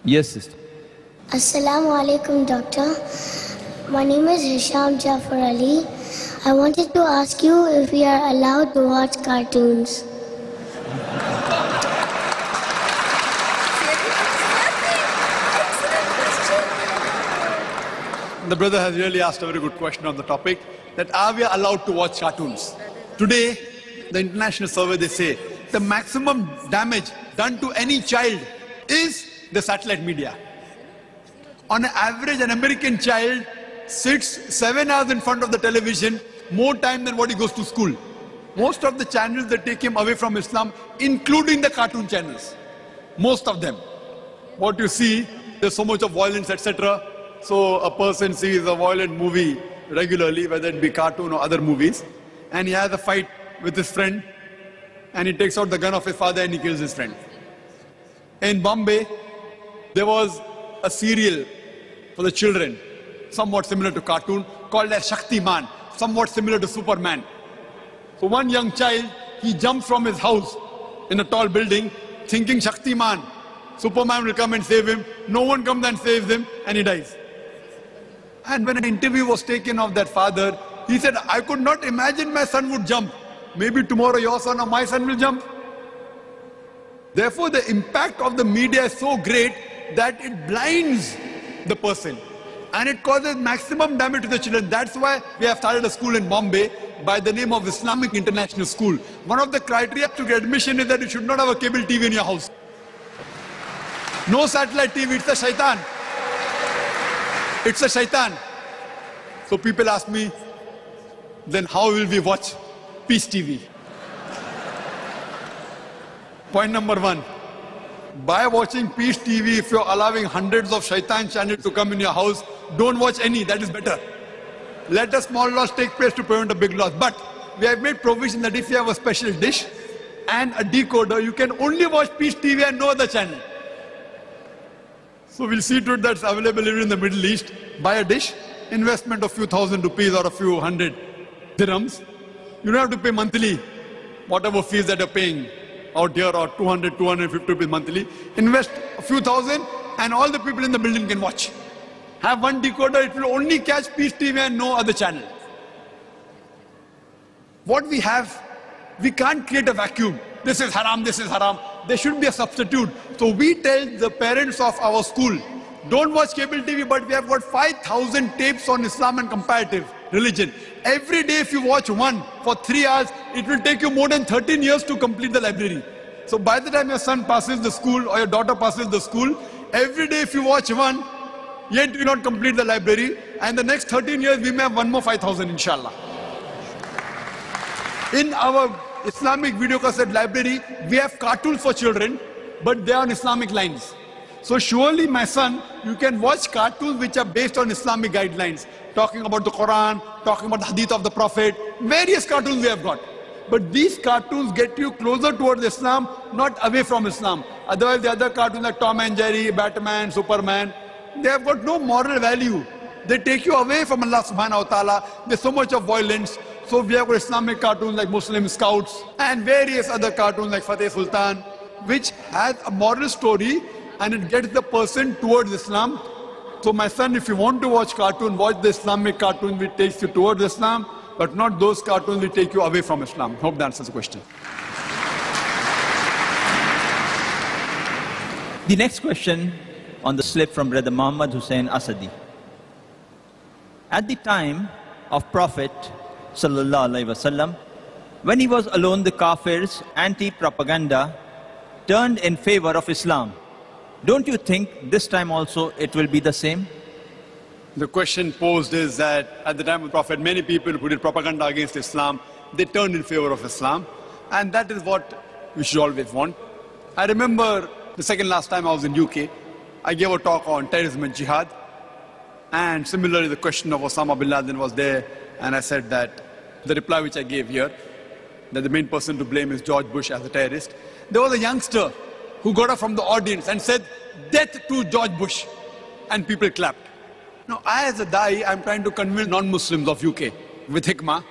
Yes, sister. Assalamu alaikum, doctor. My name is Hisham Jafar Ali. I wanted to ask you if we are allowed to watch cartoons. The brother has really asked a very good question on the topic, that are we allowed to watch cartoons? Today, the international survey, they say, the maximum damage done to any child is the satellite media. On an average, an American child sits 7 hours in front of the television, more time than what he goes to school. Most of the channels that take him away from Islam, including the cartoon channels. Most of them. What you see, there's so much of violence, etc. So a person sees a violent movie regularly, whether it be cartoon or other movies, and he has a fight with his friend, and he takes out the gun of his father and he kills his friend. In Bombay, there was a serial for the children, somewhat similar to cartoon, called as Shaktiman, somewhat similar to Superman. So one young child, he jumps from his house in a tall building, thinking Shaktiman, Superman will come and save him. No one comes and saves him, and he dies. And when an interview was taken of that father, he said, I could not imagine my son would jump. Maybe tomorrow your son or my son will jump. Therefore, the impact of the media is so great that it blinds the person. And it causes maximum damage to the children. That's why we have started a school in Bombay by the name of Islamic International School. One of the criteria to get admission is that you should not have a cable TV in your house. No satellite TV, it's a shaitan. It's a shaitan. So people ask me, then how will we watch Peace TV? Point number one, by watching Peace TV, if you're allowing hundreds of shaitan channels to come in your house, don't watch any, that is better. Let a small loss take place to prevent a big loss. But we have made provision that if you have a special dish and a decoder, you can only watch Peace TV and no other channel. So we'll see to it that's available even in the Middle East. Buy a dish, investment of few thousand rupees or a few hundred dirhams. You don't have to pay monthly, whatever fees that you're paying out here, or 200, 250 rupees monthly. Invest a few thousand and all the people in the building can watch. Have one decoder, it will only catch Peace TV and no other channel. What we have, we can't create a vacuum. This is haram, this is haram. There should be a substitute. So we tell the parents of our school, don't watch cable TV, but we have got 5,000 tapes on Islam and comparative religion. Every day if you watch one for 3 hours, it will take you more than 13 years to complete the library. So by the time your son passes the school or your daughter passes the school, every day if you watch one, yet you will not complete the library. And the next 13 years we may have one more 5,000 inshallah. In our Islamic video cassette library, we have cartoons for children, but they are on Islamic lines. So surely, my son, you can watch cartoons which are based on Islamic guidelines, talking about the Quran, talking about the hadith of the Prophet, various cartoons we have got. But these cartoons get you closer towards Islam, not away from Islam. Otherwise, the other cartoons like Tom and Jerry, Batman, Superman, they have got no moral value. They take you away from Allah subhanahu wa ta'ala. There's so much of violence. So we have got Islamic cartoons like Muslim Scouts and various other cartoons like Fateh Sultan, which has a moral story and it gets the person towards Islam. So my son, if you want to watch cartoon, watch the Islamic cartoon which takes you towards Islam, but not those cartoons which take you away from Islam. Hope that answers the question. The next question on the slip from Brother Muhammad Hussain Asadi. At the time of Prophet Sallallahu Alaihi Wasallam, when he was alone, the Kafirs' anti-propaganda turned in favor of Islam. Don't you think this time also it will be the same? The question posed is that at the time of the Prophet, many people who did propaganda against Islam, they turned in favor of Islam. And that is what we should always want. I remember the second last time I was in UK, I gave a talk on terrorism and jihad. And similarly, the question of Osama bin Laden was there. And I said that the reply which I gave here, that the main person to blame is George Bush as a terrorist. There was a youngster who got up from the audience and said, "Death to George Bush." And people clapped. Now, I as a Da'i, I'm trying to convince non-Muslims of UK with hikmah.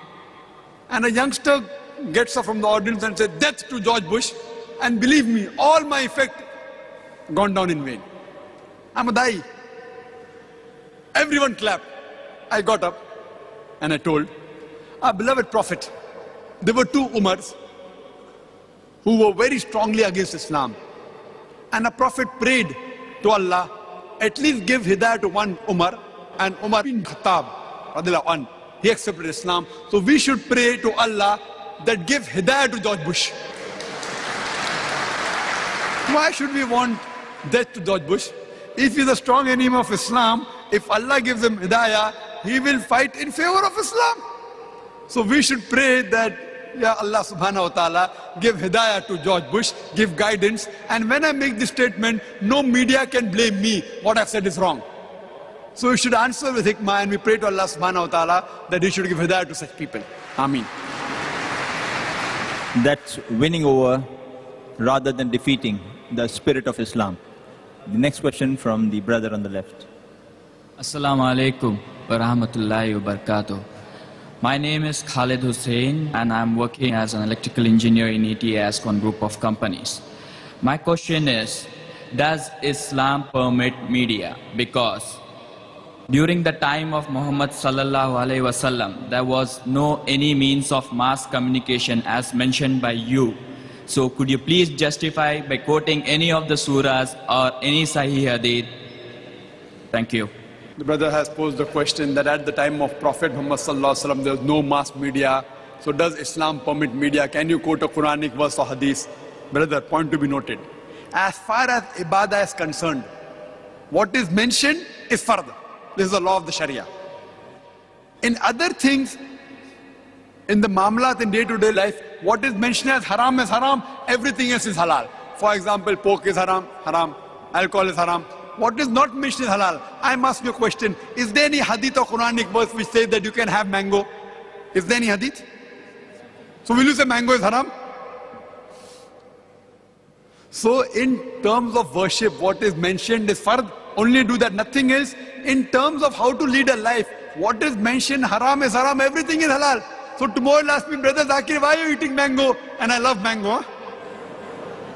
And a youngster gets up from the audience and says, "Death to George Bush." And believe me, all my effect gone down in vain. I'm a da'i. Everyone clapped. I got up and I told our beloved Prophet, there were two Umars who were very strongly against Islam. And a Prophet prayed to Allah, at least give hidayah to one Umar, and Umar bin Khattab, radiallahu anhu, he accepted Islam. So we should pray to Allah that give hidayah to George Bush. Why should we want death to George Bush? If he's a strong enemy of Islam, if Allah gives him hidayah, he will fight in favor of Islam. So we should pray that, Ya Allah subhanahu wa ta'ala, give hidayah to George Bush, give guidance. And when I make this statement, no media can blame me. What I've said is wrong. So we should answer with hikmah, and we pray to Allah subhanahu wa ta'ala that he should give hidayah to such people. Ameen. That's winning over rather than defeating the spirit of Islam. The next question from the brother on the left. Assalamu alaikum wa rahmatullahi wa barakatuh. My name is Khalid Hussain and I'm working as an electrical engineer in ETASCON group of companies. My question is, does Islam permit media? Because during the time of Muhammad sallallahu alaihi wasallam, there was no any means of mass communication as mentioned by you. So could you please justify by quoting any of the surahs or any Sahih Hadith? Thank you. The brother has posed the question that at the time of Prophet Muhammad sallallahu alaihi wasallam, there was no mass media. So does Islam permit media? Can you quote a Quranic verse or Hadith? Brother, point to be noted. As far as ibadah is concerned, what is mentioned is fard. This is the law of the Sharia. In other things, in the mamlat in day-to-day life, what is mentioned as haram is haram, everything else is halal. For example, pork is haram, haram. Alcohol is haram. What is not mentioned is halal. I ask you a question. Is there any hadith or Quranic verse which says that you can have mango? Is there any hadith? So will you say mango is haram? So in terms of worship, what is mentioned is fard. Only do that, nothing else. In terms of how to lead a life, what is mentioned, haram is haram, everything is halal. So tomorrow you'll ask me, Brother Zakir, why are you eating mango? And I love mango. Huh?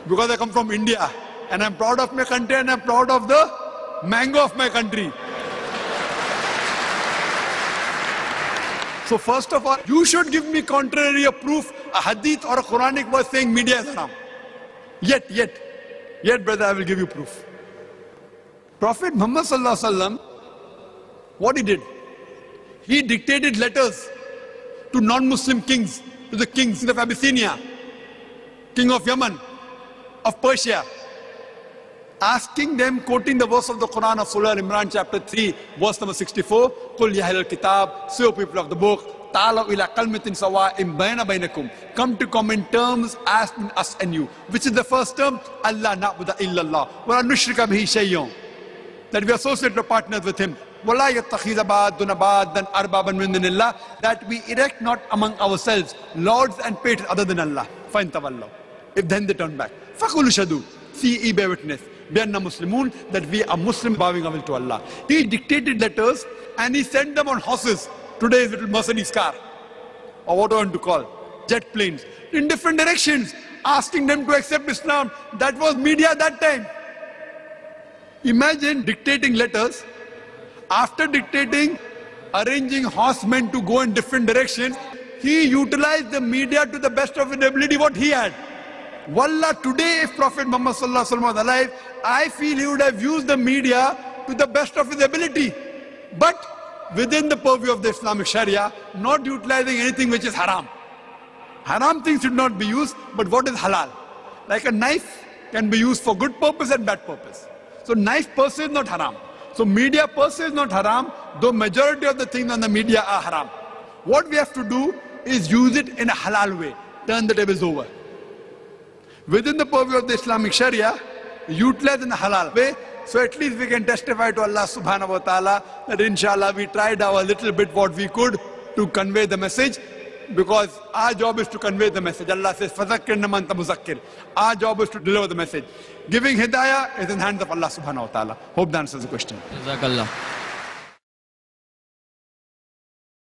Because I come from India. And I'm proud of my country and I'm proud of the mango of my country. So first of all, you should give me contrary a proof, a hadith or a Quranic verse saying media is haram. Yet brother, I will give you proof. Prophet Muhammad sallallahu alaihi wasallam, what he did? He dictated letters to non-Muslim kings, to the kings of Abyssinia, king of Yemen, of Persia, asking them, quoting the verse of the Quran of Surah Imran chapter 3, verse number 64, Qul ya ahlal kitab, say O people of the book, ta'alaw ila kalmatin sawa'in bayna baynakum, come to common terms as between us and you. Which is the first term? Allah na'budu illallah, wa la nushrika bihi shay'un. That we associate our partners with him. وَلَا يَتَّخِذَ بَعْضُنَا بَعْضًا أَرْبَابًا مِنْ دُونِ اللَّهِ, that we erect not among ourselves lords and patrons other than Allah. فَإِنْ تَوَلَّوْا, if then they turn back. فَقُولُوا شَهِدُوا, see ye bear witness, بِأَنَّا مُسْلِمُونَ, that we are Muslim, bowing our will to Allah. He dictated letters and he sent them on horses. Today's little Mercedes car, or what I want to call, jet planes, in different directions, asking them to accept Islam. That was media that time. Imagine dictating letters. After dictating, arranging horsemen to go in different directions, he utilized the media to the best of his ability what he had. Wallah, today if Prophet Muhammad sallallahu alaihi wasallam was alive, I feel he would have used the media to the best of his ability. But within the purview of the Islamic Sharia, not utilizing anything which is haram. Haram things should not be used, but what is halal? Like a knife can be used for good purpose and bad purpose. So knife per se is not haram. So media per se is not haram, though majority of the things on the media are haram. What we have to do is use it in a halal way. Turn the tables over. Within the purview of the Islamic Sharia, utilize in a halal way. So at least we can testify to Allah subhanahu wa ta'ala that inshallah we tried our little bit what we could to convey the message. Because our job is to convey the message. Allah says, فَذَكِّرْ نَمَا أَنْتَ مُذَكِّرْ. Our job is to deliver the message. Giving hidayah is in the hands of Allah subhanahu wa ta'ala. Hope that answers the question. Jazakallah.